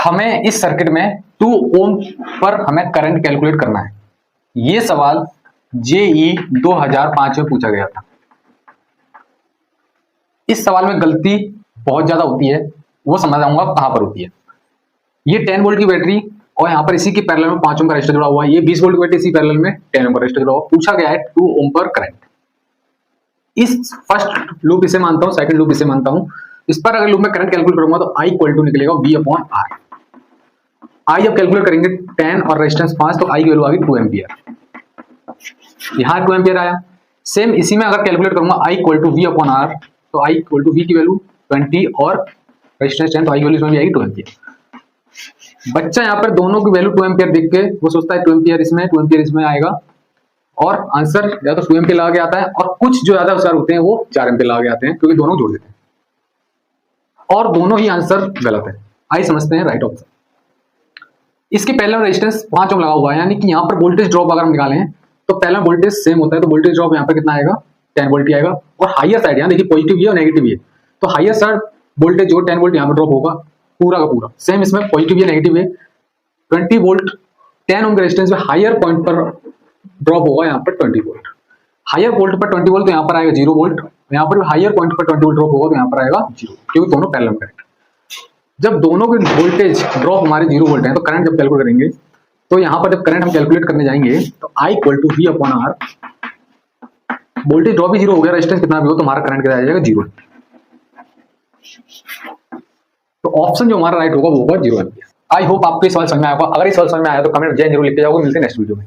हमें इस सर्किट में 2 ओम पर हमें करंट कैलकुलेट करना है। ये सवाल जेई 2005 में पूछा गया था। इस सवाल में गलती बहुत ज्यादा होती है, वो समझाऊंगा कहां पर होती है। ये 10 वोल्ट की बैटरी और यहाँ पर इसी के पैरेलल में 5 ओम का रेजिस्टर जुड़ा हुआ है। ये 20 वोल्ट की बैटरी, इसी पैरेलल में 10 ओम का रेजिस्टर जुड़ा हुआ। पूछा गया है 2 ओम पर करंट। इस फर्स्ट लूप इसे मानता हूं, सेकंड लूप इसे मानता हूं। इस पर अगर लूप में करंट कैलकुलेट करूंगा तो I इक्वल टू निकलेगा V/R। I अब कैलकुलेट करेंगे 10 और रेजिस्टेंस 5, तो I की वैल्यू आ गई 2 एम्पियर। यहाँ 2 एम्पियर आया। सेम इसी में अगर कैलकुलेट करूंगा I इक्वल टू V/R, तो I इक्वल टू V की वैल्यू 20 और रेजिस्टेंस 10, तो I की वैल्यू इसमें भी आएगी 2 एम्पियर। बच्चा यहाँ पर दोनों की वैल्यू 2 एम्पियर देख के वो सोचता है 2 एम्पियर इसमें 2 एम्पियर इसमें आएगा, और आंसर या तो 2 एम्पियर लगा के आता है, और कुछ जो ज्यादा होशियार होते हैं वो 4 एम्पियर लगा के आते हैं, क्योंकि दोनों जोड़ देते हैं और दोनों ही आंसर गलत है। आइए समझते हैं राइट ऑप्शन। इसके पहले रेजिस्टेंस 5 ओम लगा हुआ है, यानी कि यहाँ पर वोल्टेज ड्रॉप अगर हम निकालें तो पहला वोल्टेज सेम होता है, तो वोल्टेज ड्रॉप यहाँ पर कितना आएगा 10 वोल्ट ही आएगा। और हायर साइड यहाँ देखिए पॉजिटिव भी है और नेगेटिव भी है, तो हायर साइड वोल्टेज जो 10 वोल्ट यहाँ पर ड्रॉप होगा पूरा का पूरा। सेम इसमें पॉजिटिव है नेगेटिव है, 20 वोल्ट 10 ओम के रेजिस्टेंस में हायर पॉइंट पर ड्रॉप होगा यहाँ पर 20 वोल्ट। हायर वोल्ट पर 20 वोल्ट तो यहाँ पर आएगा 0 वोल्ट, यहाँ पर हायर पॉइंट पर 20 वोल्ट ड्रॉप होगा तो यहाँ पर आएगा 0, क्योंकि दोनों पैरेलल करंट। जब दोनों के वोल्टेज ड्रॉप हमारे 0 वोल्ट है, तो करंट जब कैलकुलेट करेंगे तो यहाँ पर जब करंट हम कैलकुलेट करने जाएंगे तो I equal to V/R। Voltage drop भी 0 हो गया, रेजिस्टेंस कितना भी हो तो हमारा करंट कितना आ जाएगा 0। तो ऑप्शन जो हमारा राइट होगा वो होगा 0 एम्पियर। आई होप आपको ये सवाल समझ में आया होगा। अगर ये सवाल समझ में आया तो कमेंट जय जरूर लिखते जाओगे। मिलते हैं नेक्स्ट वीडियो में।